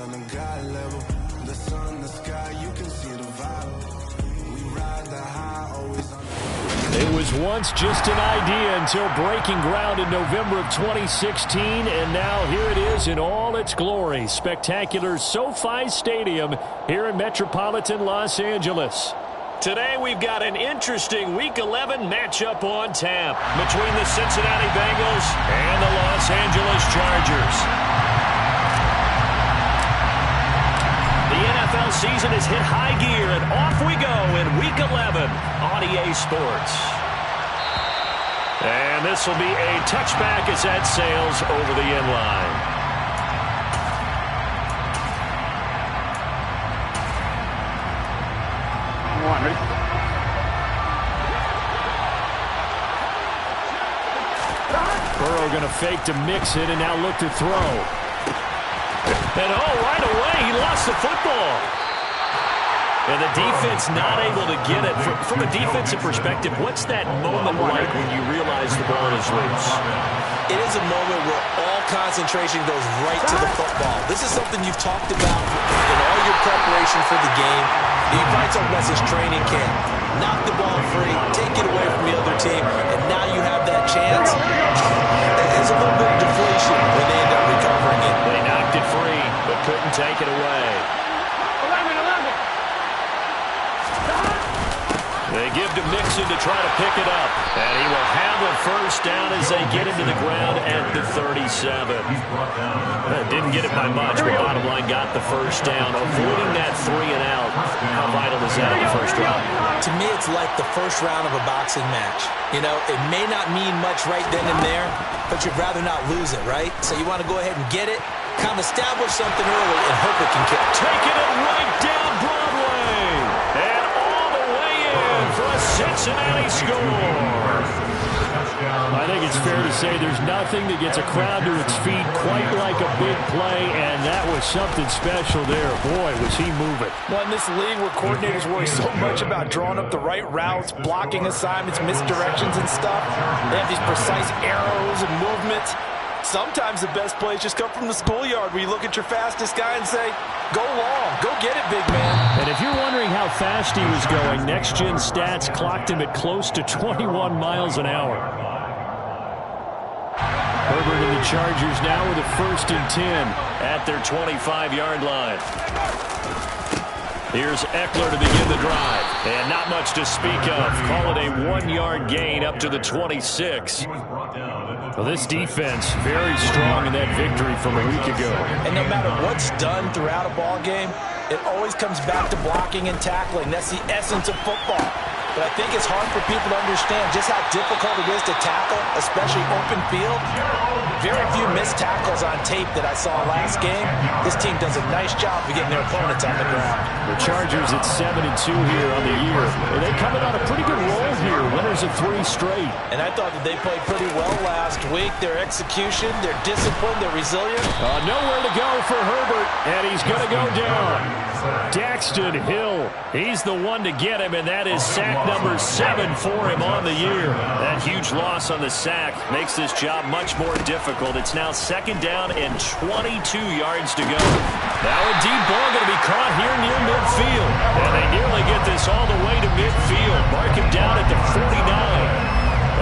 on a God level. The sun, the sky, you can see the vibe. We ride the high, always on. It was once just an idea until breaking ground in November of 2016, and now here it is in all its glory. Spectacular SoFi Stadium here in metropolitan Los Angeles. Today we've got an interesting Week 11 matchup on tap between the Cincinnati Bengals and the Los Angeles Chargers. The NFL season has hit high gear, and off we go in Week 11 on EA Sports. And this will be a touchback as that sails over the end line. Burrow going to fake to mix it and now look to throw. And right away he lost the football. And the defense not able to get it. From a defensive perspective, what's that moment like when you realize the ball is loose? It is a moment where all concentration goes right to the football. This is something you've talked about in all your preparation for the game. You probably talked about since training camp. Knock the ball free, take it away from the other team, and now you have that chance. There's a little bit of deflation when they end up recovering it. They knocked it free, but couldn't take it away. They give to Mixon to try to pick it up. And he will have a first down as they get into the ground at the 37. Didn't get it by much, but bottom line got the first down. Avoiding that 3 and out. How vital is that in the first round? To me, it's like the first round of a boxing match. You know, it may not mean much right then and there, but you'd rather not lose it, right? So you want to go ahead and get it, kind of establish something early, and hope it can kick. Taking it right down Broadway. And all the way in for a Cincinnati score. I think it's fair to say there's nothing that gets a crowd to its feet quite like a big play, and that was something special there. Boy, was he moving. Well, in this league where coordinators worry so much about drawing up the right routes, blocking assignments, misdirections and stuff, they have these precise arrows and movements. Sometimes the best plays just come from the schoolyard where you look at your fastest guy and say, go long, go get it, big man. And if you're wondering how fast he was going, Next Gen Stats clocked him at close to 21 miles an hour. Herbert and the Chargers now with a 1st and 10 at their 25-yard line. Here's Eckler to begin the drive. And not much to speak of. Call it a 1-yard gain up to the 26. Well, this defense very strong in that victory from a week ago. And no matter what's done throughout a ball game, it always comes back to blocking and tackling. That's the essence of football. But I think it's hard for people to understand just how difficult it is to tackle, especially open field. Very few missed tackles on tape that I saw last game. This team does a nice job of getting their opponents on the ground. The Chargers at 7-2 here on the year. They're coming on a pretty good roll here. Winners of 3 straight. And I thought that they played pretty well last week. Their execution, their discipline, their resilience. Nowhere to go for Herbert, and he's going to go down. Daxton Hill, he's the one to get him, and that is sack number 7 for him on the year. That huge loss on the sack makes this job much more difficult. It's now 2nd down and 22 yards to go. Now a deep ball going to be caught here near midfield. And they nearly get this all the way to midfield. Mark him down at the 49.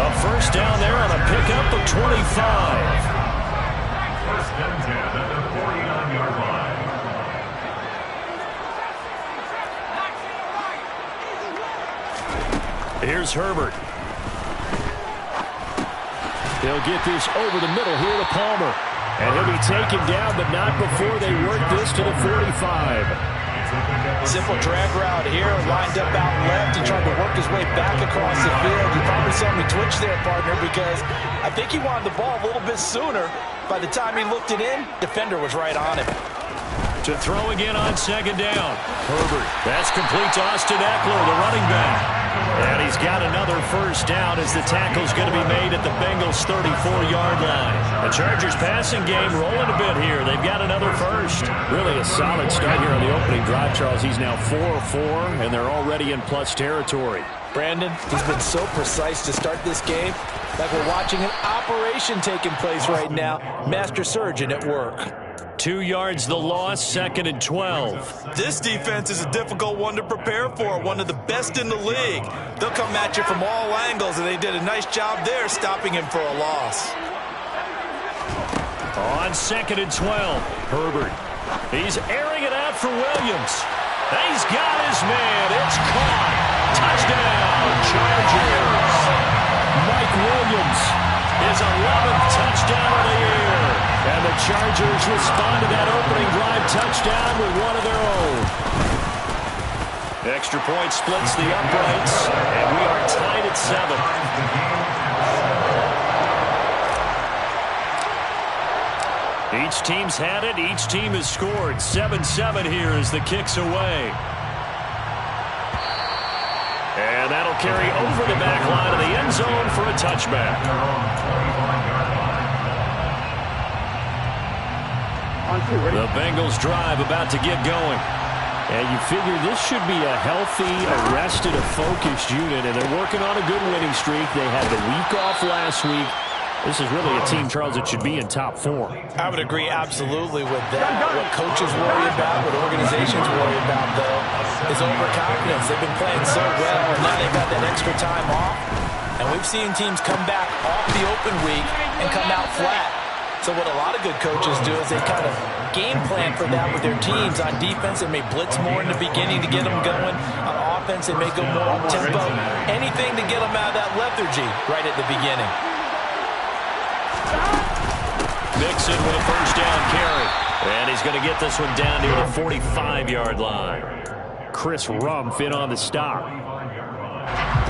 A first down there on a pickup of 25. First and 10 at the 49-yard line. Here's Herbert. He'll get this over the middle here to Palmer. And he'll be taken down, but not before they work this to the 45. Simple drag route here, lined up out left and trying to work his way back across the field. You probably saw me twitch there, partner, because I think he wanted the ball a little bit sooner. By the time he looked it in, defender was right on him. To throw again on 2nd down. Herbert. That's complete to Austin Eckler, the running back. And he's got another first down as the tackle's going to be made at the Bengals' 34-yard line. The Chargers passing game rolling a bit here. They've got another first. Really a solid start here on the opening drive, Charles. He's now 4-4, and they're already in plus territory. Brandon, he's been so precise to start this game. Like we're watching an operation taking place right now. Master surgeon at work. 2 yards the loss, 2nd and 12. This defense is a difficult one to prepare for, one of the best in the league. They'll come at you from all angles, and they did a nice job there stopping him for a loss. On 2nd and 12, Herbert. He's airing it out for Williams. He's got his man. It's caught. Touchdown, Chargers. Mike Williams, his 11th touchdown of the year. And the Chargers respond to that opening drive touchdown with one of their own. Extra point splits the uprights, and we are tied at 7. Each team's had it. Each team has scored. 7-7 here as the kick's away. And that'll carry over the back line of the end zone for a touchback. The Bengals drive about to get going. And you figure this should be a healthy, arrested, a focused unit. And they're working on a good winning streak. They had the week off last week. This is really a team, Charles, that should be in top 4. I would agree absolutely with that. What coaches worry about, what organizations worry about, though, is overconfidence. They've been playing so well, and now they've got that extra time off. And we've seen teams come back off the open week and come out flat. So what a lot of good coaches do is they kind of game plan for that with their teams. On defense, they may blitz more in the beginning to get them going. On offense, they may go more up-tempo. Anything to get them out of that lethargy right at the beginning. Mixon with a first down carry. And he's going to get this one down near the 45-yard line. Chris Rumph in on the stop.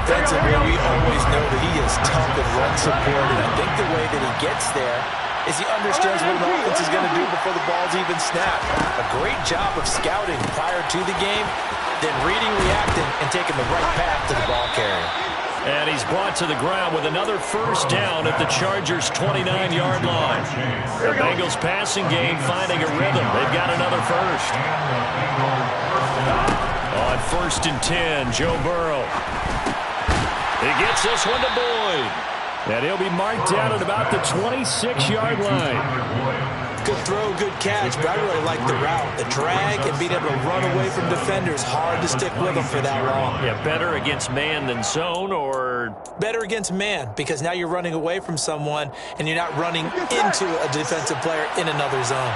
Defensively, we always know that he is tough and run supported. I think the way that he gets there is he understands what an offense is going to do before the ball's even snapped. A great job of scouting prior to the game, then reading, reacting, and taking the right path to the ball carrier. And he's brought to the ground with another first down at the Chargers' 29-yard line. The Bengals passing game finding a rhythm. They've got another first. On 1st and 10, Joe Burrow. He gets this one to Boyd. And he'll be marked down at about the 26-yard line. Good throw, good catch, but I really like the route. The drag and being able to run away from defenders, hard to stick with them for that long. Yeah, better against man than zone, or? Better against man, because now you're running away from someone and you're not running into a defensive player in another zone.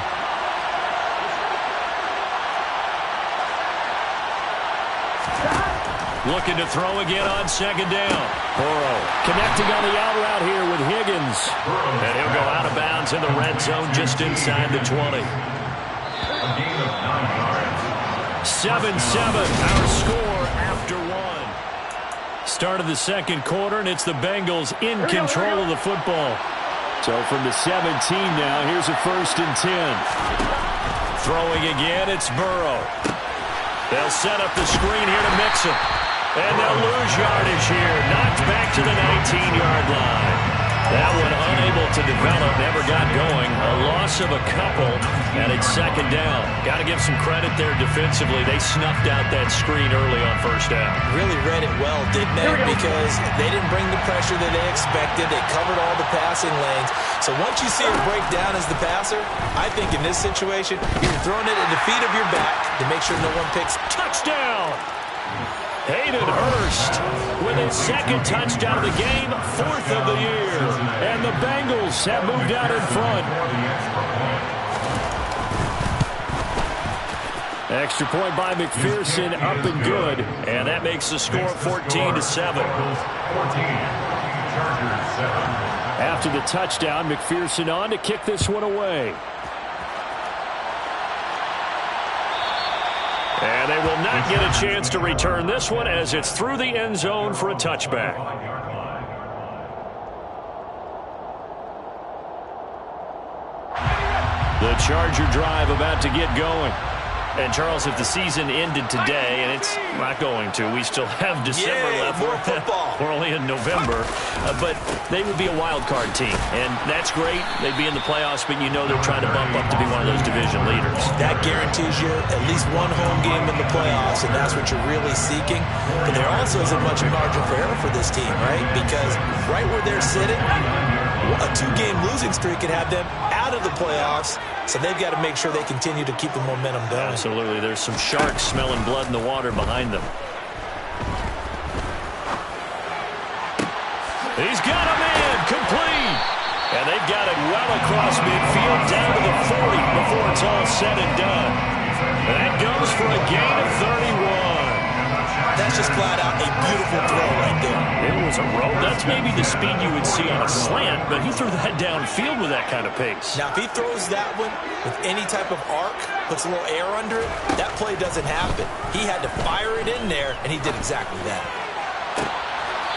Looking to throw again on 2nd down. Burrow connecting on the out route here with Higgins. And he'll go out of bounds in the red zone just inside the 20. 7-7, our score after 1. Start of the 2nd quarter, and it's the Bengals in control of the football. So from the 17 now, here's a 1st and 10. Throwing again, it's Burrow. They'll set up the screen here to Mixon. And they'll lose yardage here. Knocked back to the 19-yard line. That one unable to develop, never got going. A loss of a couple, and it's 2nd down. Got to give some credit there defensively. They snuffed out that screen early on 1st down. Really read it well, didn't they? Because they didn't bring the pressure that they expected. They covered all the passing lanes. So once you see it break down as the passer, I think in this situation, you're throwing it at the feet of your back to make sure no one picks. Touchdown! Hayden Hurst with his 2nd touchdown of the game, 4th of the year. And the Bengals have moved out in front. Extra point by McPherson, up and good. And that makes the score 14-7. After the touchdown, McPherson on to kick this one away. And they will not get a chance to return this one as it's through the end zone for a touchback. The Charger drive about to get going. And, Charles, if the season ended today, and it's not going to, we still have December left. More football. We're only in November. But they would be a wild card team. And that's great. They'd be in the playoffs, but you know they're trying to bump up to be one of those division leaders. That guarantees you at least one home game in the playoffs, and that's what you're really seeking. But there also isn't much margin for error for this team, right? Because right where they're sitting, a 2-game losing streak could have them out of the playoffs So they've got to make sure they continue to keep the momentum going. Absolutely. There's some sharks smelling blood in the water behind them. He's got a man complete. And they've got it well across midfield down to the 40 before it's all said and done. That goes for a gain of 31. That's just flat out a beautiful throw right there. It was a roll. That's maybe the speed you would see on a slant, but he threw that downfield with that kind of pace. Now, if he throws that one with any type of arc, puts a little air under it, that play doesn't happen. He had to fire it in there, and he did exactly that.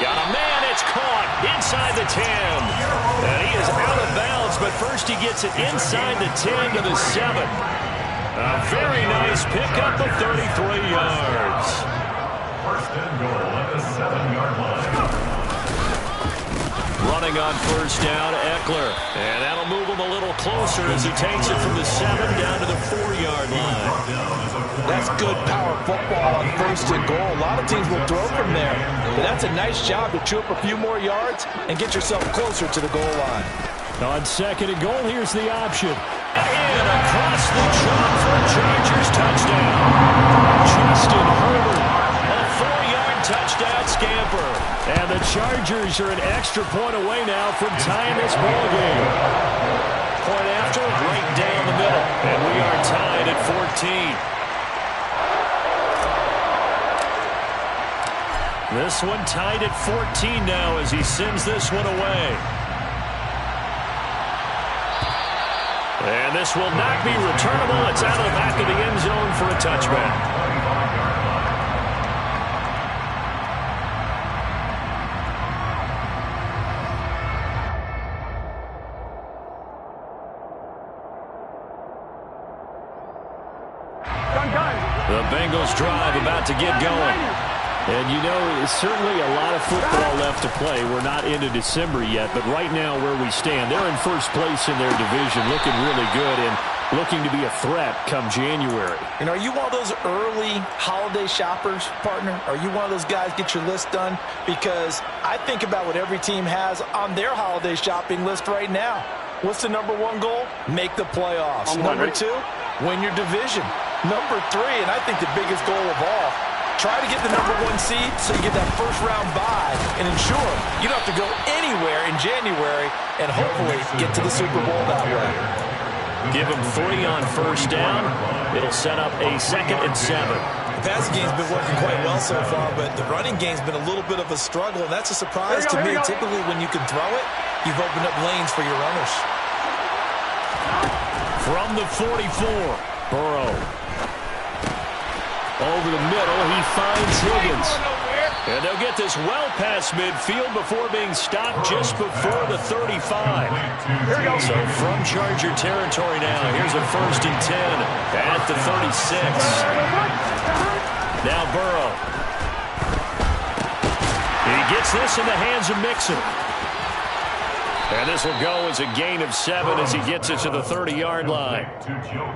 Got a man, it's caught inside the 10. And he is out of bounds, but first he gets it inside the 10 to the 7. A very nice pickup of 33 yards. First and goal at the 7-yard line. Running on first down, Eckler. And that'll move him a little closer as he takes it from the 7 down to the 4-yard line. That's good power football on first and goal. A lot of teams will throw from there. But that's a nice job to chew up a few more yards and get yourself closer to the goal line. On second and goal, here's the option. And across the chalk for a Chargers touchdown. Justin Herbert, a 4-yard touchdown scamper. And the Chargers are an extra point away now from tying this ball game. Point after, right down the middle. And we are tied at 14. This one tied at 14 now as he sends this one away. And this will not be returnable. It's out of the back of the end zone for a touchback. The Bengals drive about to get going. And, you know, certainly a lot of football left to play. We're not into December yet, but right now where we stand, they're in first place in their division, looking really good and looking to be a threat come January. And are you one of those early holiday shoppers, partner? Are you one of those guys get your list done? Because I think about what every team has on their holiday shopping list right now. What's the number one goal? Make the playoffs. Number two, win your division. Number three, and I think the biggest goal of all, try to get the number one seed so you get that first round bye and ensure you don't have to go anywhere in January and hopefully get to the Super Bowl that way. Give him 3 on first down. It'll set up a 2nd and 7. The passing game's been working quite well so far, but the running game's been a little bit of a struggle, and that's a surprise to me. Typically, when you can throw it, you've opened up lanes for your runners. From the 44, Burrow. Over the middle, he finds Higgins. And they'll get this well past midfield before being stopped just before the 35. So from Charger territory now, here's a 1st and 10 at the 36. Now Burrow. He gets this in the hands of Mixon. And this will go as a gain of 7 as he gets it to the 30-yard line.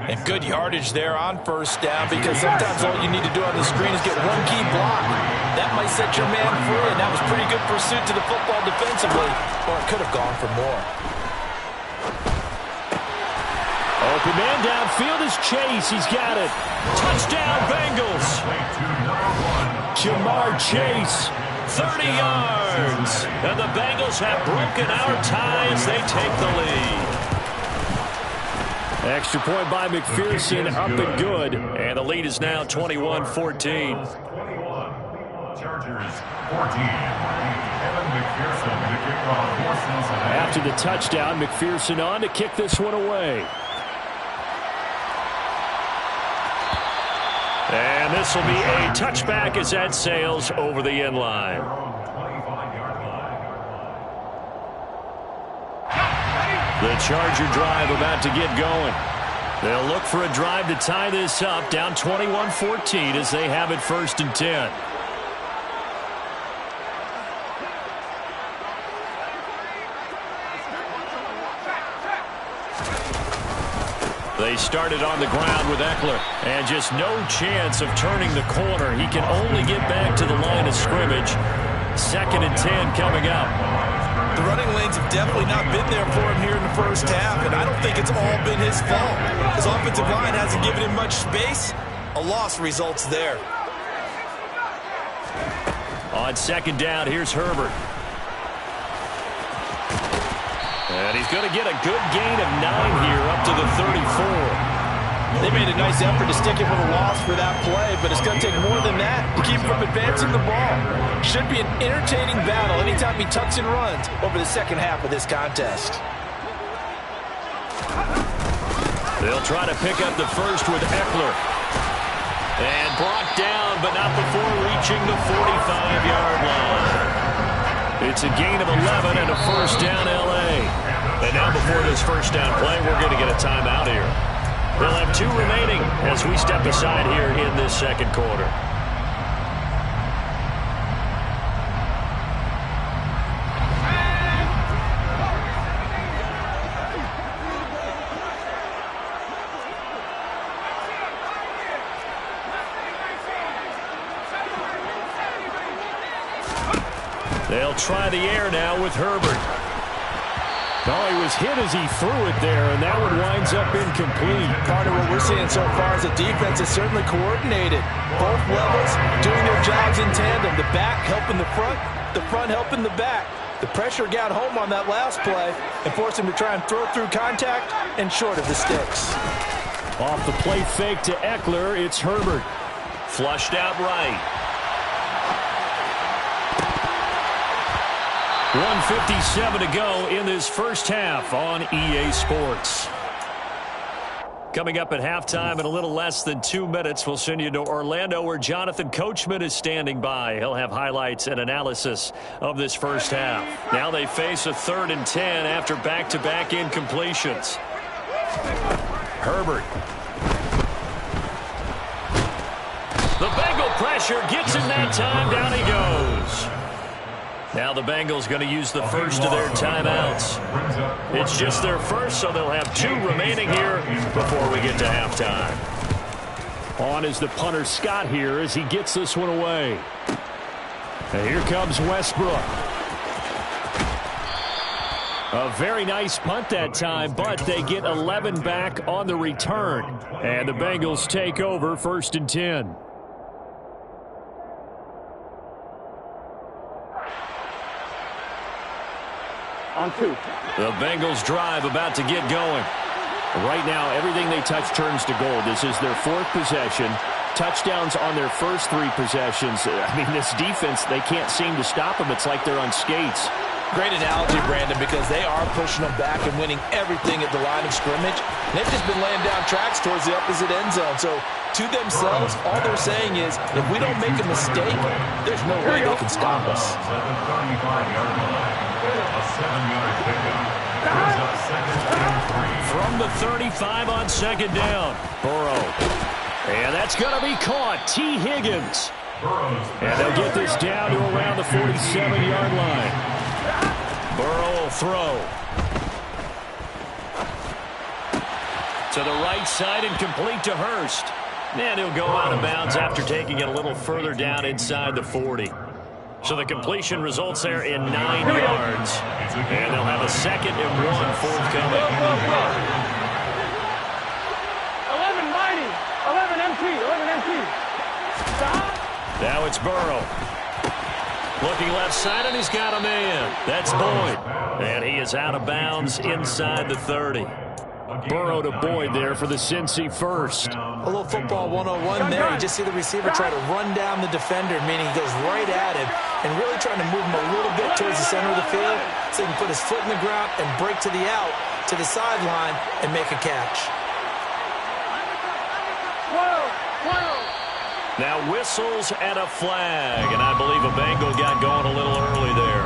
And good yardage there on first down, because sometimes all you need to do on the screen is get one key block. That might set your man free, and that was pretty good pursuit to the football defensively, or it could have gone for more. Open man downfield is Chase. He's got it. Touchdown, Bengals. Jamar Chase. 30 yards. And the Bengals have broken our tie as they take the lead. Extra point by McPherson, up and good. And the lead is now 21-14. 21. Chargers 14. Evan McPherson, the kickoff forces ahead. After the touchdown, McPherson on to kick this one away. And this will be a touchback as that sails over the end line. The Charger drive about to get going. They'll look for a drive to tie this up, down 21-14 as they have it 1st and 10. They started on the ground with Eckler, and just no chance of turning the corner. He can only get back to the line of scrimmage. 2nd and 10 coming up. The running lanes have definitely not been there for him here in the first half, and I don't think it's all been his fault. His offensive line hasn't given him much space. A loss results there. On second down, here's Herbert. And he's going to get a good gain of 9 here up to the 34. They made a nice effort to stick him with a loss for that play, but it's going to take more than that to keep him from advancing the ball. Should be an entertaining battle anytime he tucks and runs over the second half of this contest. They'll try to pick up the first with Eckler. And brought down, but not before reaching the 45-yard line. It's a gain of 11 and a first down L.A. And now before this first down play, we're going to get a timeout here. We'll have 2 remaining as we step aside here in this second quarter. They'll try the air now with Herbert. Oh, he was hit as he threw it there, and that one winds up incomplete. Part of what we're seeing so far is the defense is certainly coordinated. Both levels doing their jobs in tandem. The back helping the front helping the back. The pressure got home on that last play and forced him to try and throw through contact and short of the sticks. Off the play fake to Eckler, it's Herbert. Flushed out right. 1:57 to go in this first half on EA Sports. Coming up at halftime in a little less than 2 minutes, we'll send you to Orlando where Jonathan Coachman is standing by. He'll have highlights and analysis of this first half. Now they face a 3rd and 10 after back-to-back incompletions. Herbert. The Bengal pressure gets him that time. Down he goes. Now the Bengals going to use the first of their timeouts. It's just their first, so they'll have 2 remaining here before we get to halftime. On is the punter Scott here as he gets this one away. And here comes Westbrook. A very nice punt that time, but they get 11 back on the return. And the Bengals take over 1st and 10. On 2. The Bengals drive about to get going. Right now, everything they touch turns to gold. This is their 4th possession. Touchdowns on their first 3 possessions. I mean, this defense, they can't seem to stop them. It's like they're on skates. Great analogy, Brandon, because they are pushing them back and winning everything at the line of scrimmage. And they've just been laying down tracks towards the opposite end zone. So, to themselves, all they're saying is, if we don't make a mistake, there's no way they can stop us. From the 35 on second down. Burrow. And that's going to be caught. T. Higgins. And they'll get this down to around the 47-yard line. Burrow will throw. To the right side and complete to Hurst. And he'll go out of bounds after taking it a little further down inside the 40. So the completion results there in 9 yards. And they'll have a 2nd and 1 forthcoming. 11 mighty. 11 MT. Stop. Now it's Burrow. Looking left side, and he's got a man. That's Boyd. And he is out of bounds inside the 30. Burrow to Boyd there for the Cincy first. A little football 101 there. You just see the receiver try to run down the defender, meaning he goes right at him and really trying to move him a little bit towards the center of the field so he can put his foot in the ground and break to the out, to the sideline, and make a catch. Now whistles and a flag, and I believe a Bengal got going a little early there.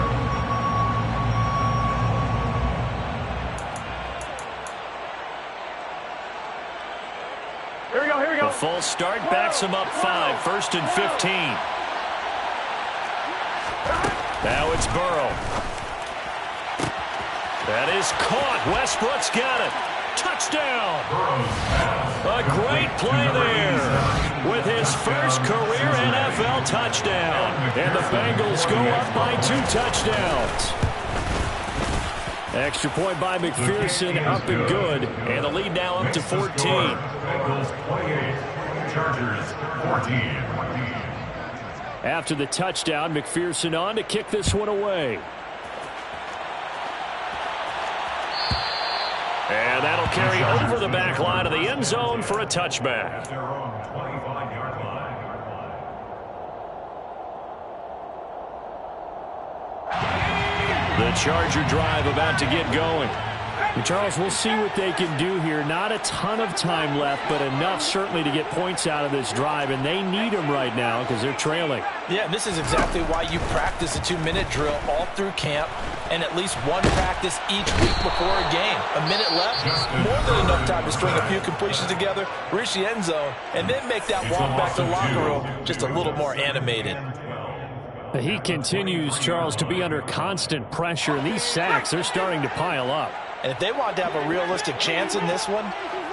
Here we go. The false start backs him up 5, 1st and 15. Now it's Burrow. That is caught. Westbrook's got it. Touchdown. A great play there with his first career NFL touchdown. And the Bengals go up by 2 touchdowns. Extra point by McPherson, up and good. And the lead now up to 14. Bengals 28, Chargers 14. After the touchdown, McPherson on to kick this one away. And that'll carry over the back line of the end zone for a touchback. At their own 25-yard line. The Charger drive about to get going. And Charles, we'll see what they can do here. Not a ton of time left, but enough certainly to get points out of this drive, and they need them right now because they're trailing. Yeah, this is exactly why you practice a 2-minute drill all through camp and at least one practice each week before a game. A minute left, more than enough time to string a few completions together, reach the end zone, and then make that walk back to the locker room just a little more animated. He continues, Charles, to be under constant pressure, and these sacks are starting to pile up. And if they want to have a realistic chance in this one,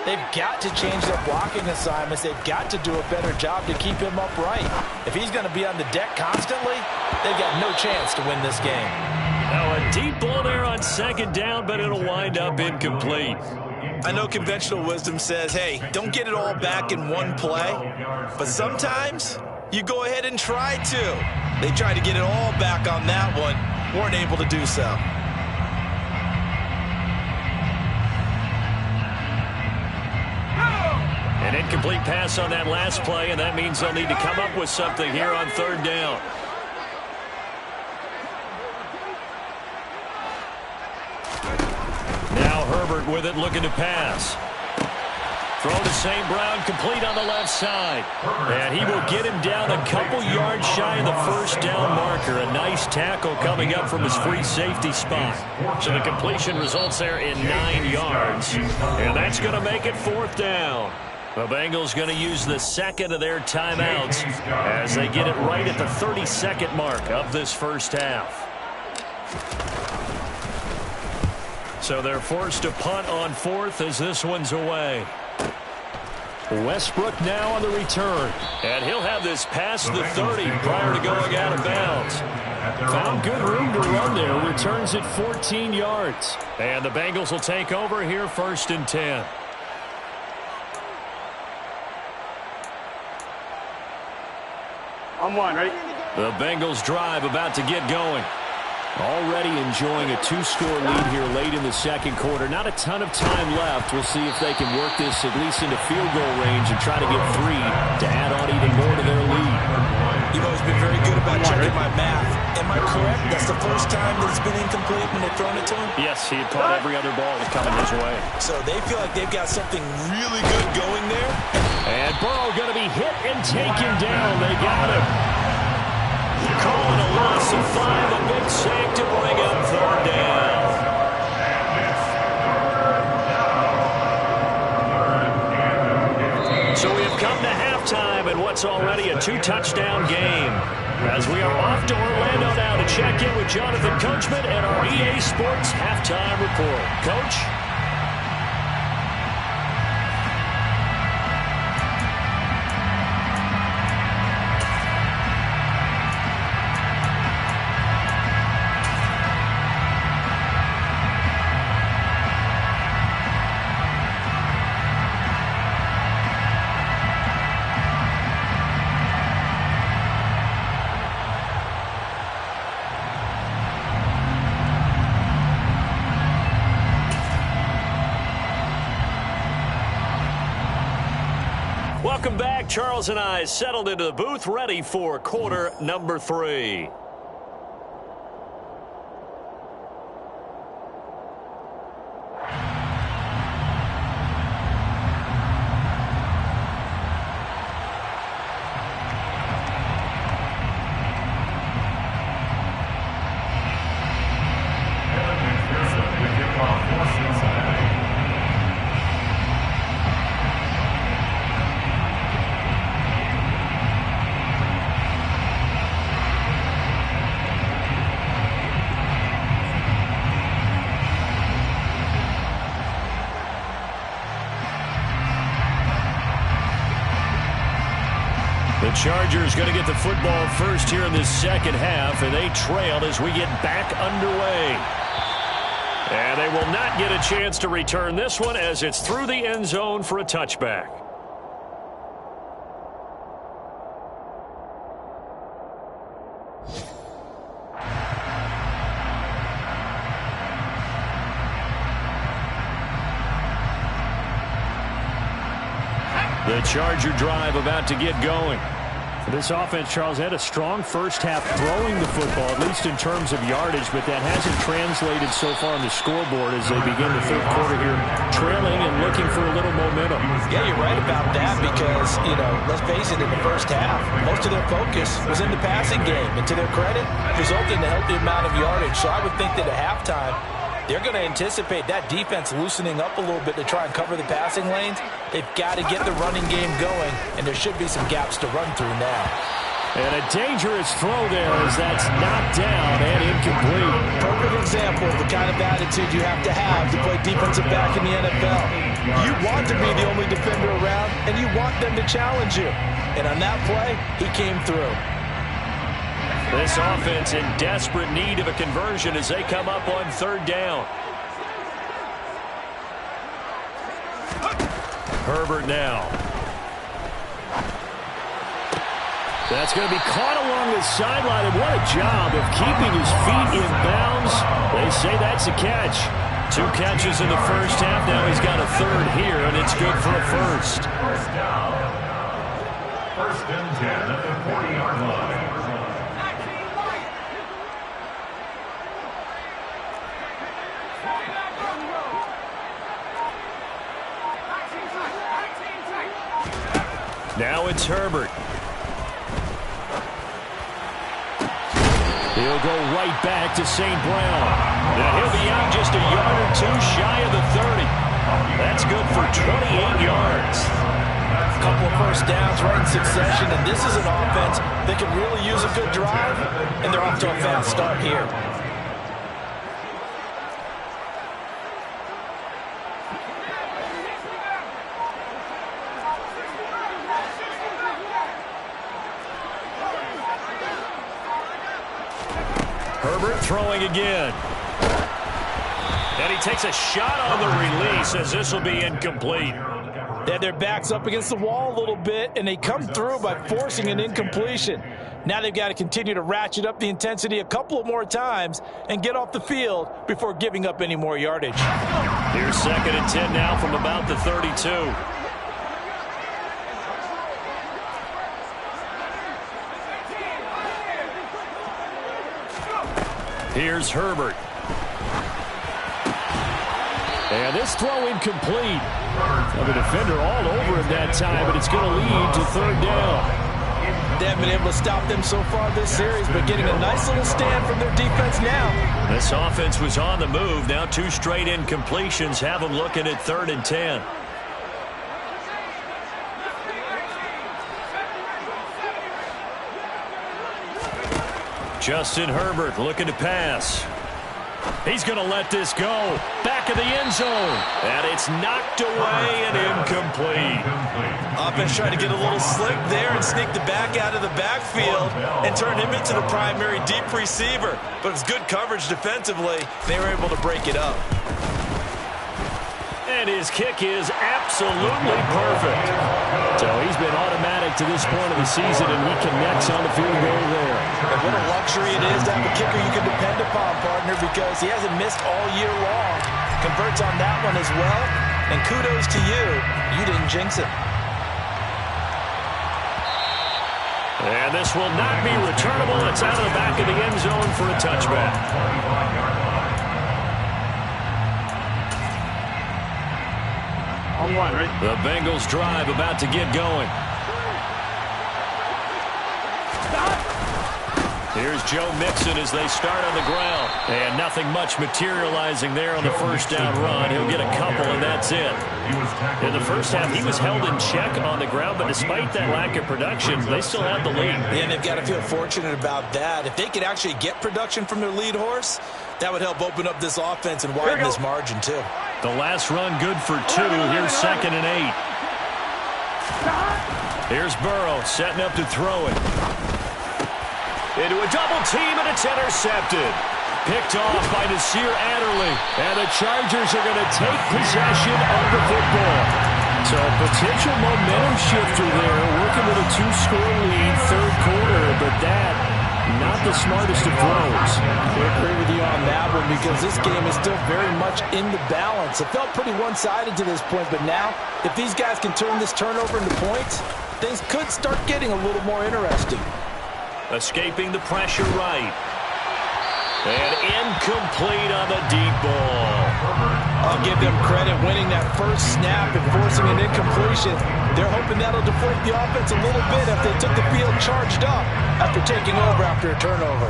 they've got to change their blocking assignments. They've got to do a better job to keep him upright. If he's going to be on the deck constantly, they've got no chance to win this game. Now a deep ball there on second down, but it'll wind up incomplete. I know conventional wisdom says, hey, don't get it all back in one play. But sometimes you go ahead and try to. They tried to get it all back on that one. Weren't able to do so. An incomplete pass on that last play, and that means they'll need to come up with something here on third down. Now Herbert with it, looking to pass. Throw to St. Brown, complete on the left side. And he will get him down a couple yards shy of the first down marker. A nice tackle coming up from his free safety spot. So the completion results there in 9 yards. And that's going to make it fourth down. The Bengals going to use the second of their timeouts as they get it right at the 32nd mark of this first half. So they're forced to punt on fourth as this one's away. Westbrook now on the return. And he'll have this past the 30 prior to going out of bounds. Found good room to run there. Returns at 14 yards. And the Bengals will take over here first and 10. I'm one, ready? The Bengals drive about to get going. Already enjoying a 2-score lead here late in the second quarter. Not a ton of time left. We'll see if they can work this at least into field goal range and try to get 3 to add on even more to their lead. You've always been very good about checking my math. Am I correct? That's the first time that it's been incomplete when they've thrown it to him? Yes, he had caught every other ball that was coming his way. So they feel like they've got something really good going there? And Burrow going to be hit and taken down. They got him. Calling a loss of 5, a big sack to bring up third down. So we have come to halftime in what's already a 2-touchdown game. As we are off to Orlando now to check in with Jonathan Coachman and our EA Sports halftime report. Coach? Welcome back. Charles and I settled into the booth, ready for quarter number 3. The Chargers going to get the football first here in this second half, and they trailed as we get back underway. And they will not get a chance to return this one as it's through the end zone for a touchback. The Charger drive about to get going. This offense, Charles, had a strong first half throwing the football, at least in terms of yardage, but that hasn't translated so far on the scoreboard as they begin the third quarter here, trailing and looking for a little momentum. Yeah, you're right about that because, let's face it, in the first half, most of their focus was in the passing game. And to their credit, resulted in a healthy amount of yardage. So I would think that at halftime, they're going to anticipate that defense loosening up a little bit to try and cover the passing lanes. They've got to get the running game going, and there should be some gaps to run through now. And a dangerous throw there as that's knocked down and incomplete. Perfect example of the kind of attitude you have to play defensive back in the NFL. You want to be the only defender around, and you want them to challenge you. And on that play, he came through. This offense in desperate need of a conversion as they come up on third down. Herbert now. That's going to be caught along the sideline, and what a job of keeping his feet in bounds. They say that's a catch. 2 catches in the first half. Now he's got a third here, and it's good for a first. First down. First and 10 at the 40-yard line. Now it's Herbert. He'll go right back to St. Brown. Now he'll be out just a yard or two shy of the 30. That's good for 28 yards. A couple of first downs right in succession, and this is an offense that can really use a good drive, and they're off to a fast start here. Herbert throwing again. And he takes a shot on the release as this will be incomplete. They had their backs up against the wall a little bit, and they come through by forcing an incompletion. Now they've got to continue to ratchet up the intensity a couple of more times and get off the field before giving up any more yardage. Here's 2nd and 10 now from about the 32. Here's Herbert. And this throw incomplete. Now the defender all over him that time, but it's going to lead to third down. They haven't been able to stop them so far this series, but getting a nice little stand from their defense now. This offense was on the move. Now 2 straight incompletions have them looking at 3rd and 10. Justin Herbert looking to pass. He's going to let this go. Back of the end zone. And it's knocked away and incomplete. Offense trying to get a little slick there and sneak the back out of the backfield and turn him into the primary deep receiver. But it's good coverage defensively. They were able to break it up. And his kick is absolutely perfect. So he's been automatic to this point of the season, and he connects on the field goal there. And what a luxury it is to have a kicker you can depend upon, partner, because he hasn't missed all year long. Converts on that one as well. And kudos to you. You didn't jinx it. And this will not be returnable. It's out of the back of the end zone for a touchback. The Bengals drive about to get going. Here's Joe Mixon as they start on the ground. And nothing much materializing there on the first down run. He'll get a couple, and that's it. In the first half, he was held in check on the ground, but despite that lack of production, they still have the lead. Yeah, and they've got to feel fortunate about that. If they could actually get production from their lead horse, that would help open up this offense and widen this margin, too. The last run good for 2. Here's 2nd and 8. Here's Burrow setting up to throw it. Into a double team, and it's intercepted. Picked off by Nasir Adderley. And the Chargers are going to take possession of the football. So potential momentum shifter there, working with a 2-score lead, third quarter, but that, not the smartest of throws. I agree with you on that one because this game is still very much in the balance. It felt pretty one-sided to this point, but now, if these guys can turn this turnover into points, things could start getting a little more interesting. Escaping the pressure right. And incomplete on the deep ball. I'll give them credit winning that first snap and forcing an incompletion. They're hoping that'll deflate the offense a little bit if they took the field charged up after taking over after a turnover.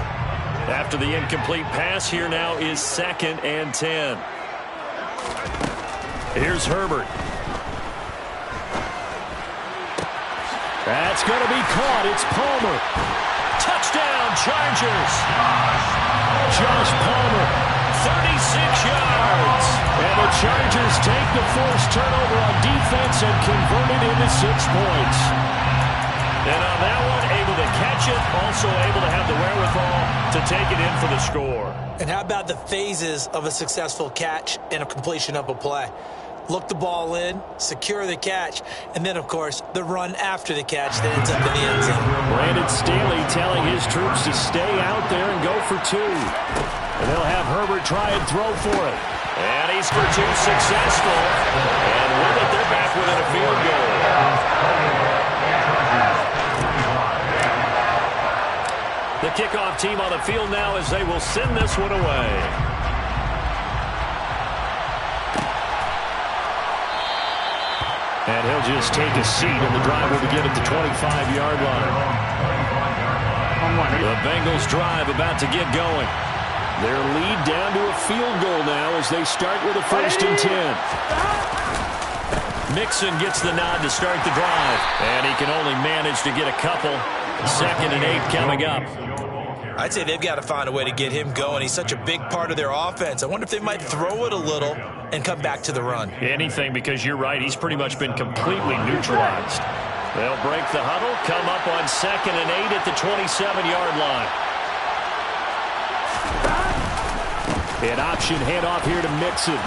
After the incomplete pass, here now is 2nd and 10. Here's Herbert. That's going to be caught. It's Palmer. Touchdown, Chargers. Josh Palmer, 36 yards. And the Chargers take the forced turnover on defense and convert it into 6 points. And on that one, able to catch it, also able to have the wherewithal to take it in for the score. And how about the phases of a successful catch and a completion of a play? Look the ball in, secure the catch, and then, of course, the run after the catch that ends up in the end zone. Brandon Staley telling his troops to stay out there and go for 2. And they'll have Herbert try and throw for it. And he's for 2, successful. And with it, they're back within a field goal. The kickoff team on the field now as they will send this one away. And he'll just take a seat, and the drive will begin at the 25-yard line. The Bengals drive about to get going. Their lead down to a field goal now as they start with a 1st and 10. Mixon gets the nod to start the drive, and he can only manage to get a couple. 2nd and 8 coming up. I'd say they've got to find a way to get him going. He's such a big part of their offense. I wonder if they might throw it a little and come back to the run. Anything, because you're right. He's pretty much been completely neutralized. They'll break the huddle, come up on 2nd and 8 at the 27-yard line. An option handoff here to Mixon.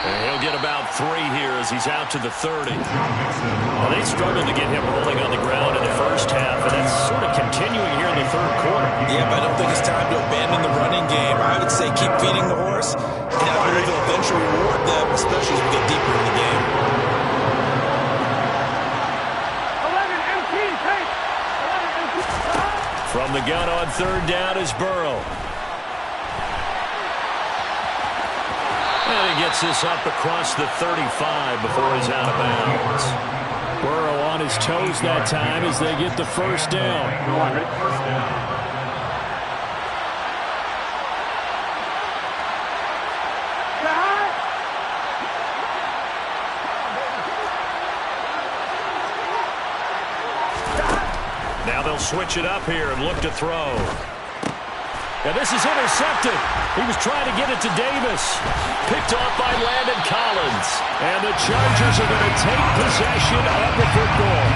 And he'll get about 3 here as he's out to the 30. Well, they struggled to get him rolling on the ground in the first half, and that's sort of continuing here in the third quarter. Yeah, but I don't think it's time to abandon the running game. I would say keep feeding the horse, and I believe it'll eventually reward them, especially as we get deeper in the game. 11 MT, take. 11 MT. From the gun on 3rd down is Burrow. And he gets this up across the 35 before he's out of bounds. Burrow on his toes that time as they get the 1st down. Now they'll switch it up here and look to throw. And this is intercepted. He was trying to get it to Davis. Picked off by Landon Collins. And the Chargers are going to take possession of the football.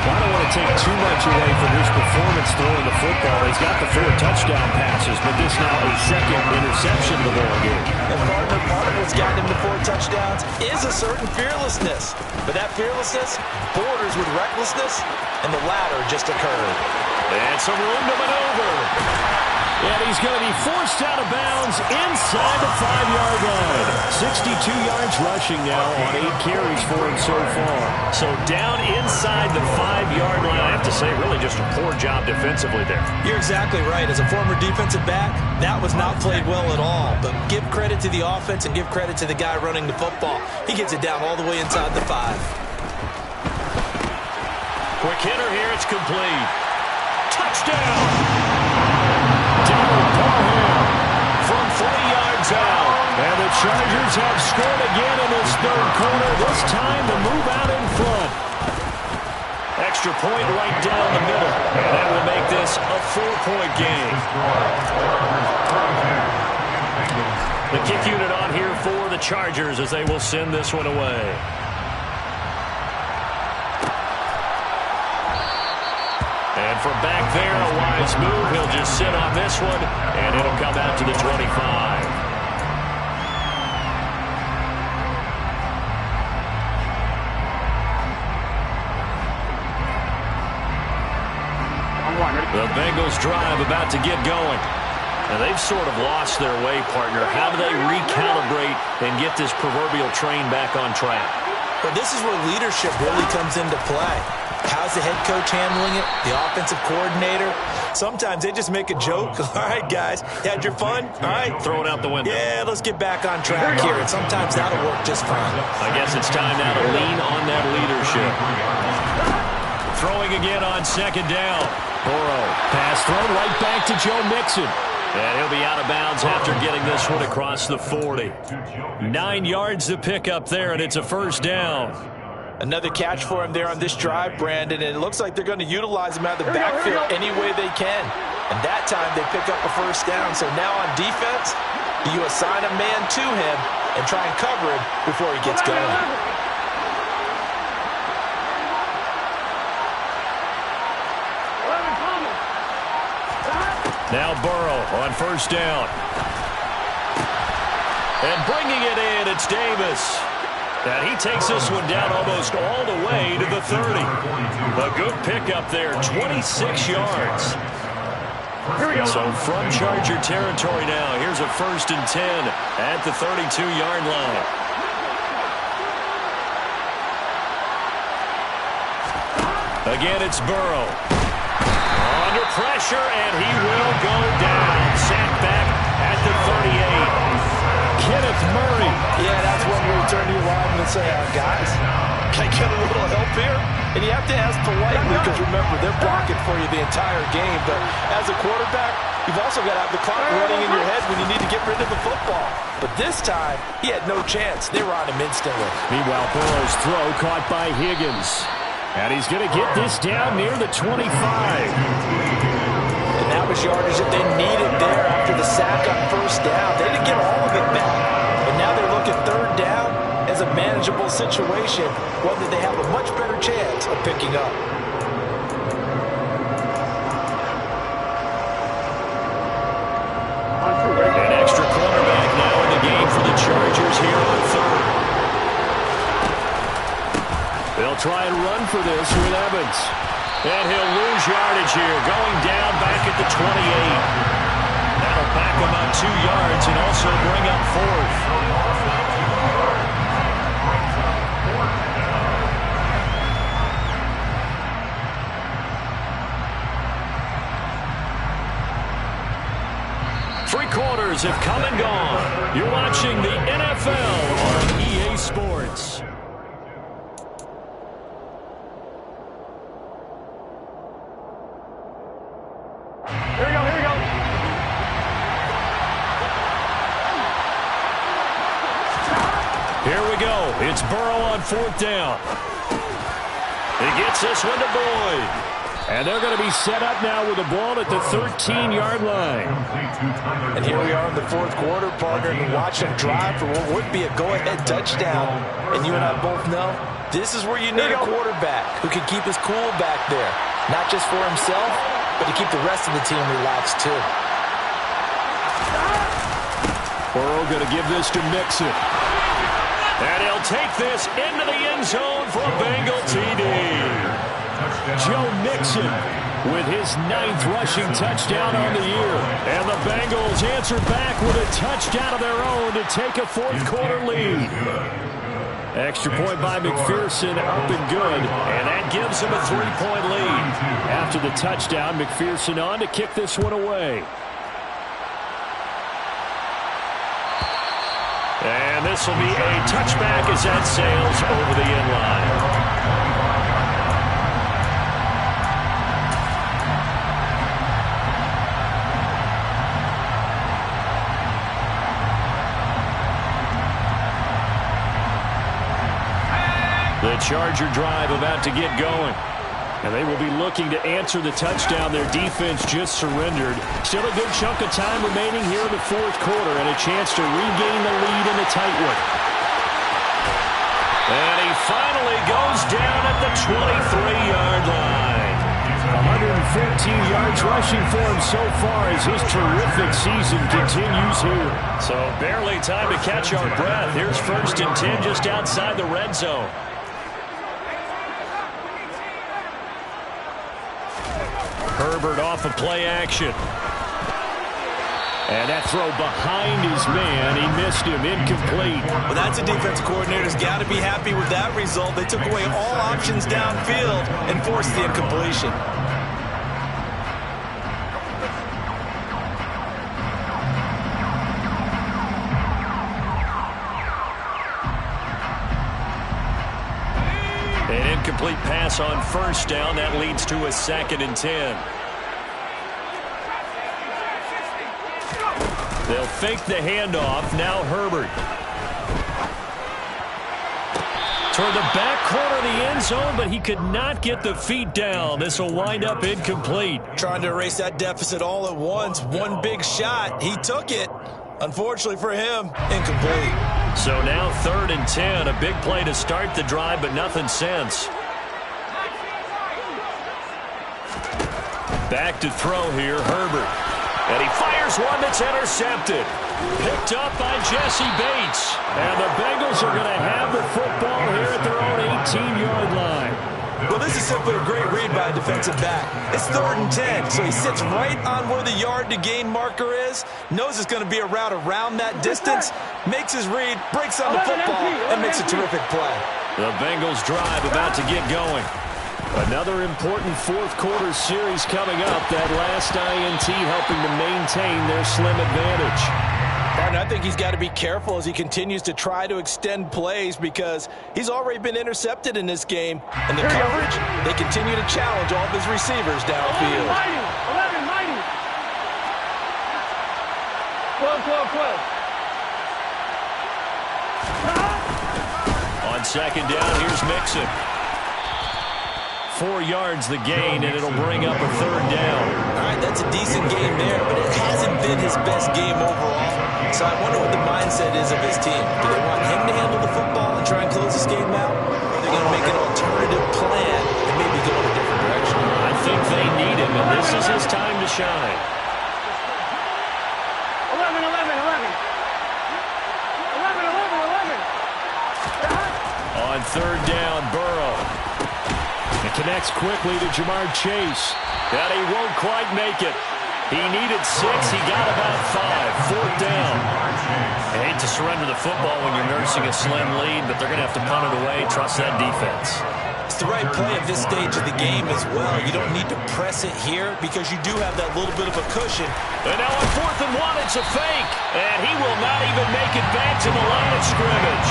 I don't want to take too much away from his performance throwing the football. He's got the 4 touchdown passes, but this now a 2nd interception of the ball game. And part of what's gotten him to 4 touchdowns is a certain fearlessness. But that fearlessness borders with recklessness, and the latter just occurred. And some room to maneuver. And he's going to be forced out of bounds inside the 5-yard line. 62 yards rushing now on 8 carries for him so far. So down inside the 5-yard line. I have to say, really just a poor job defensively there. You're exactly right. As a former defensive back, that was not played well at all. But give credit to the offense and give credit to the guy running the football. He gets it down all the way inside the 5. Quick hitter here. It's complete. Touchdown! Darryl Parham from 40 yards out. And the Chargers have scored again in this third quarter. This time to move out in front. Extra point right down the middle. And that will make this a 4-point game. The kick unit on here for the Chargers as they will send this one away. And from back there, a wise move. He'll just sit on this one, and it'll come out to the 25. The Bengals drive about to get going. Now they've sort of lost their way, partner. How do they recalibrate and get this proverbial train back on track? Well, this is where leadership really comes into play. How's the head coach handling it? The offensive coordinator? Sometimes they just make a joke. All right, guys, had your fun? All right. Throw it out the window. Yeah, let's get back on track here. And sometimes that'll work just fine. I guess it's time now to lean on that leadership. Throwing again on second down. Burrow. Pass thrown right back to Joe Mixon. And he'll be out of bounds after getting this one across the 40. 9 yards to pick up there, and it's a first down. Another catch for him there on this drive, Brandon, and it looks like they're going to utilize him out of the backfield any way they can. And that time they pick up a first down. So now on defense, you assign a man to him and try and cover him before he gets going. Now Burrow on first down. And bringing it in, it's Davis. And he takes this one down almost all the way to the 30. A good pickup there, 26 yards. So from Charger territory now, here's a 1st and 10 at the 32-yard line. Again, it's Burrow. Under pressure, and he will go down. Sacked back at the 38. Kenneth Murray. Yeah, that's when we turn to your lineman and say, guys, can I get a little help here? And you have to ask politely because, remember, they're blocking for you the entire game. But as a quarterback, you've also got to have the clock running in your head when you need to get rid of the football. But this time, he had no chance. They were on him instantly. Meanwhile, Burrow's throw caught by Higgins. And he's going to get this down near the 25. And that was yardage that they needed there after the sack on first down. They didn't get all of it back. And now they're looking third down as a manageable situation, one that they have a much better chance of picking up. An extra cornerback now in the game for the Chargers here on third. They'll try and run for this with Evans. And he'll lose yardage here, going down back at the 28. That'll back him up 2 yards and also bring up 4th. 3 quarters have come and gone. You're watching the NFL on EA Sports. Here we go. It's Burrow on 4th down. He gets this one to Boyd. And they're going to be set up now with the ball at the 13-yard line. And here we are in the 4th quarter, partner, and watch him drive for what would be a go-ahead touchdown. And you and I both know this is where you need a quarterback who can keep his cool back there. Not just for himself, but to keep the rest of the team relaxed too. Burrow going to give this to Mixon. And he'll take this into the end zone for a Bengal TD. Joe Mixon with his 9th rushing touchdown on the year. And the Bengals answer back with a touchdown of their own to take a 4th quarter lead. Extra point by McPherson, up and good. And that gives him a 3-point lead. After the touchdown, McPherson on to kick this one away. And this will be a touchback as that sails over the end line. The Charger drive about to get going. And they will be looking to answer the touchdown their defense just surrendered. Still a good chunk of time remaining here in the 4th quarter and a chance to regain the lead in a tight one. And he finally goes down at the 23-yard line. 14 yards rushing for him so far as his terrific season continues here. So barely time to catch our breath. Here's 1st and 10 just outside the red zone. Herbert off of play action. And that throw behind his man. He missed him. Incomplete. Well, that's a defensive coordinator's got to be happy with that result. They took away all options downfield and forced the incompletion. An incomplete pass on 1st down. That leads to a 2nd and 10. They'll fake the handoff. Now Herbert. Toward the back corner of the end zone, but he could not get the feet down. This will wind up incomplete. Trying to erase that deficit all at once. One big shot. He took it. Unfortunately for him, incomplete. So now 3rd and 10. A big play to start the drive, but nothing since. Back to throw here, Herbert. And he fires one that's intercepted. Picked up by Jesse Bates. And the Bengals are going to have the football here at their own 18-yard line. Well, this is simply a great read by a defensive back. It's 3rd and 10, so he sits right on where the yard-to-gain marker is, knows it's going to be a route around that distance, makes his read, breaks on the football, and makes a terrific play. The Bengals drive about to get going. Another important 4th quarter series coming up. That last INT helping to maintain their slim advantage. Partner, I think he's got to be careful as he continues to try to extend plays because he's already been intercepted in this game. And the coverage, they continue to challenge all of his receivers downfield. 11, 12. On 2nd down, here's Mixon. 4 yards the gain, and it'll bring up a 3rd down. All right, that's a decent game there, but it hasn't been his best game overall. So I wonder what the mindset is of his team. Do they want him to handle the football and try and close this game out? Or are they going to make an alternative plan and maybe go in a different direction? I think they need him, and this is his time to shine. 11. On 3rd down, Burrow. It connects quickly to Jamar Chase. And he won't quite make it. He needed 6. He got about 5. 4th down. I hate to surrender the football when you're nursing a slim lead, but they're going to have to punt it away. Trust that defense. It's the right play at this stage of the game as well. You don't need to press it here because you do have that little bit of a cushion. And now on 4th and 1, it's a fake. And he will not even make it back to the line of scrimmage.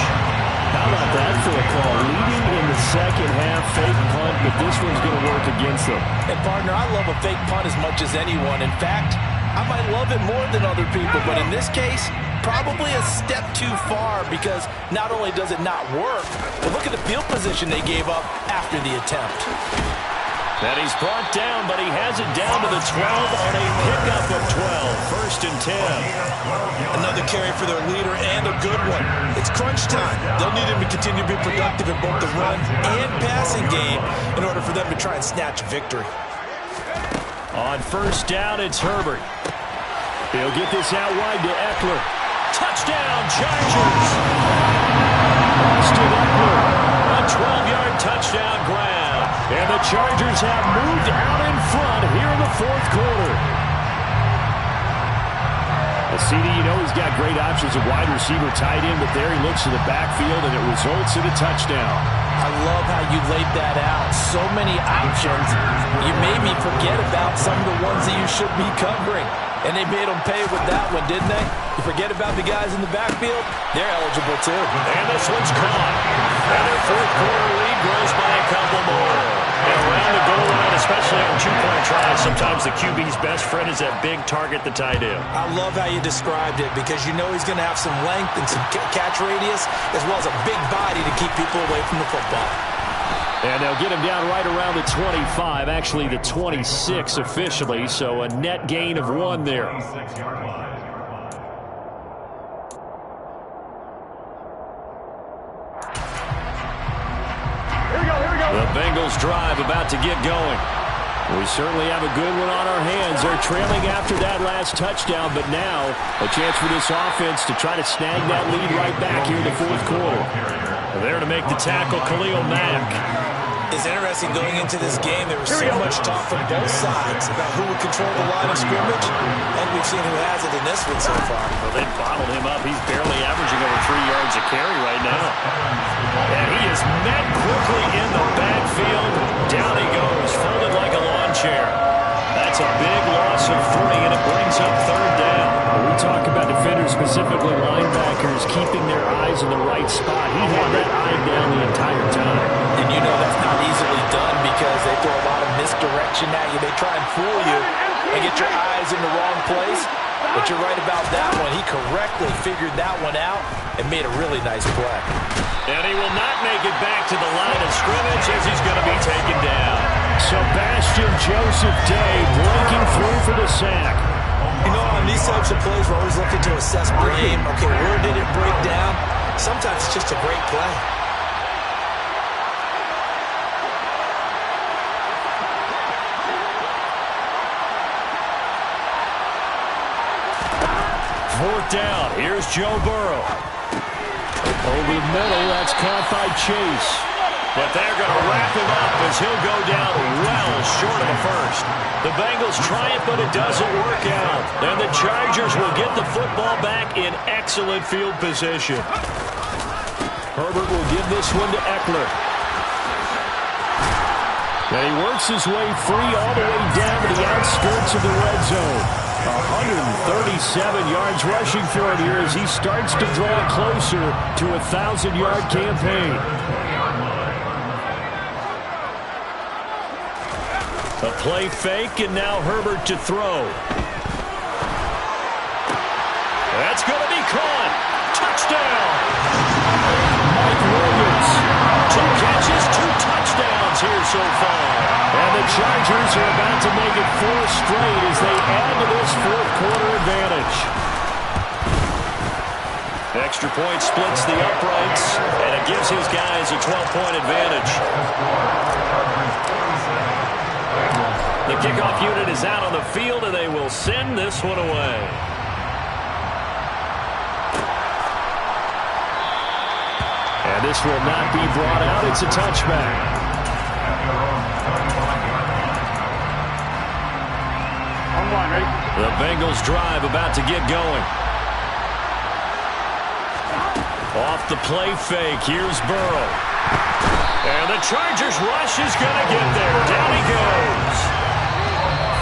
How about that for a call? Leading in the 2nd half, fake punt, but this one's going to work against them. And, partner, I love a fake punt as much as anyone. In fact, I might love it more than other people, but in this case, probably a step too far because not only does it not work, but look at the field position they gave up after the attempt. And he's brought down, but he has it down to the 12 on a pickup of 12. 1st and 10. Another carry for their leader and a good one. It's crunch time. They'll need him to continue to be productive in both the run and passing game in order for them to try and snatch victory. On 1st down, it's Herbert. He'll get this out wide to Eckler. Touchdown, Chargers! Austin Eckler, a 12-yard touchdown grab. And the Chargers have moved out in front here in the 4th quarter. The CD, you know he's got great options of wide receiver, tight end, but there he looks to the backfield, and it results in a touchdown. I love how you laid that out. So many options. You made me forget about some of the ones that you should be covering. And they made them pay with that one, didn't they? You forget about the guys in the backfield? They're eligible, too. And this one's caught. And their 4th quarter lead grows by a couple more. And around the goal line, especially on 2-point tries, sometimes the QB's best friend is that big target, the tight end. I love how you described it because you know he's going to have some length and some catch radius as well as a big body to keep people away from the football. And they'll get him down right around the 25, actually the 26 officially, so a net gain of 1 there. Here we go. The Bengals drive about to get going. We certainly have a good one on our hands. They're trailing after that last touchdown, but now a chance for this offense to try to snag that lead right back here in the fourth quarter. There to make the tackle, Khalil Mack. It's interesting going into this game. There was so much talk from both sides about who would control the line of scrimmage, and we've seen who has it in this one so far. Well, they bottled him up. He's barely averaging over 3 yards a carry right now. And he is met quickly in the backfield. Down he goes, folded like a lawn chair. That's a big loss of 3, and it brings up third down. When we talk about defenders, specifically linebackers, keeping their eyes in the right spot. He had that eye down the entire time. And you know that's not easily done because they throw a lot of misdirection at you. They try and fool you and get your eyes in the wrong place. But you're right about that one. He correctly figured that one out and made a really nice play. And he will not make it back to the line of scrimmage as he's going to be taken down. Sebastian Joseph Day breaking through for the sack. You know, on these types of plays, we're always looking to assess blame. Okay, where did it break down? Sometimes it's just a great play. Fourth down. Here's Joe Burrow. Over the middle, that's caught by Chase. But they're going to wrap him up as he'll go down well short of the first. The Bengals try it, but it doesn't work out. And the Chargers will get the football back in excellent field position. Herbert will give this one to Eckler. And he works his way free all the way down to the outskirts of the red zone. 137 yards rushing for him here as he starts to draw closer to a 1,000-yard campaign. A play fake, and now Herbert to throw. That's going to be caught. Touchdown. Mike Williams. 2 catches, 2 touchdowns here so far. And the Chargers are about to make it 4 straight as they add to this fourth quarter advantage. Extra point splits the uprights, and it gives his guys a 12-point advantage. The kickoff unit is out on the field, and they will send this one away. And this will not be brought out. It's a touchback. The Bengals drive about to get going. Off the play fake, here's Burrow. And the Chargers rush is going to get there. Down he goes.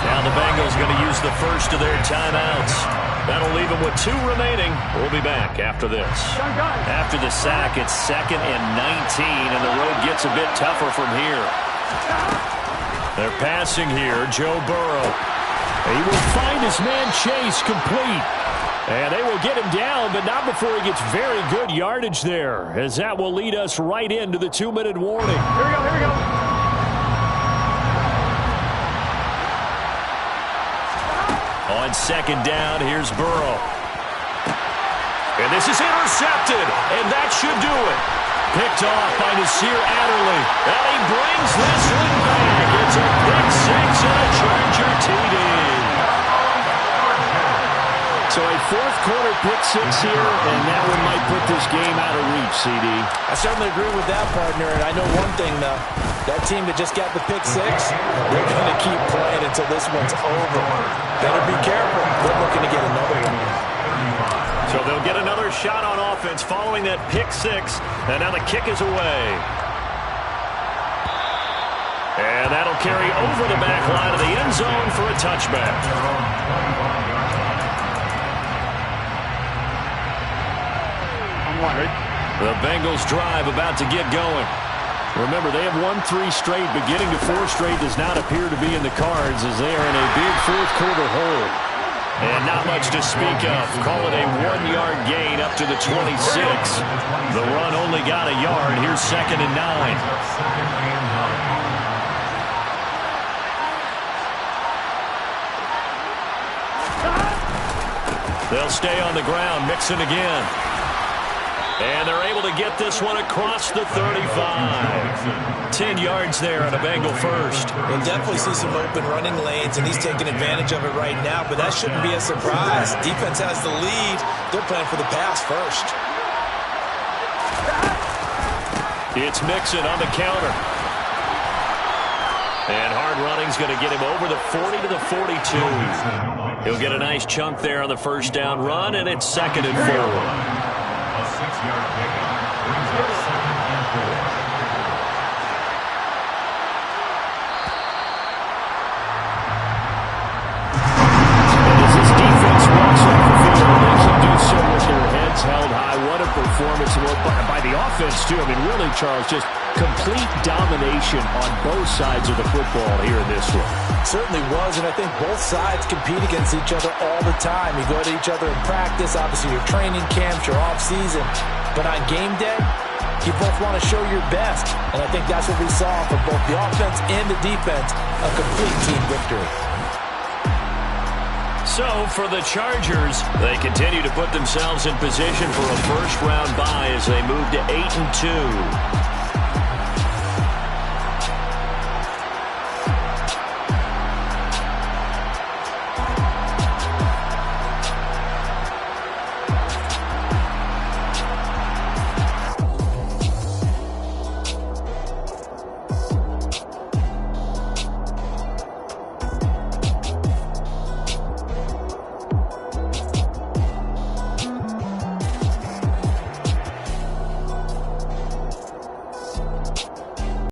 Now the Bengals going to use the first of their timeouts. That'll leave them with 2 remaining. We'll be back after this. After the sack, it's 2nd and 19, and the road gets a bit tougher from here. They're passing here, Joe Burrow. He will find his man Chase complete. And they will get him down, but not before he gets very good yardage there, as that will lead us right into the 2-minute warning. Here we go. On 2nd down, here's Burrow. And this is intercepted, and that should do it. Picked off by Nasir Adderley. And he brings this one back. It's a pick 6 and a Charger TD. So a fourth quarter pick 6 here, and that one might put this game out of reach, CD. I certainly agree with that, partner. And I know one thing, though. That team that just got the pick 6, they're going to keep playing until this one's over. Better be careful. They're looking to get another one. So they'll get another shot on offense following that pick 6. And now the kick is away. And that'll carry over the back line of the end zone for a touchback. The Bengals drive about to get going. Remember, they have won 3 straight, but getting to 4 straight does not appear to be in the cards as they are in a big fourth quarter hole. And not much to speak of. Call it a 1-yard gain up to the 26. The run only got a yard. Here's 2nd and 9. They'll stay on the ground, mixing again. And they're able to get this one across the 35. 10 yards there on a Bengal first. We'll definitely see some open running lanes, and he's taking advantage of it right now, but that shouldn't be a surprise. Defense has the lead. They're playing for the pass first. It's Mixon on the counter. And hard running's going to get him over the 40 to the 42. He'll get a nice chunk there on the first down run, and it's 2nd and 4. A 6-yard pickup brings up 2nd and 4. And as this defense walks off the field, they can do so with their heads held high. What a performance by the offense, too. I mean, really, Charles, just complete domination on both sides of the football here in this one. Certainly was, and I think both sides compete against each other all the time. You go to each other in practice, obviously your training camps, your off-season. But on game day, you both want to show your best. And I think that's what we saw from both the offense and the defense, a complete team victory. So for the Chargers, they continue to put themselves in position for a first-round bye as they move to 8-2.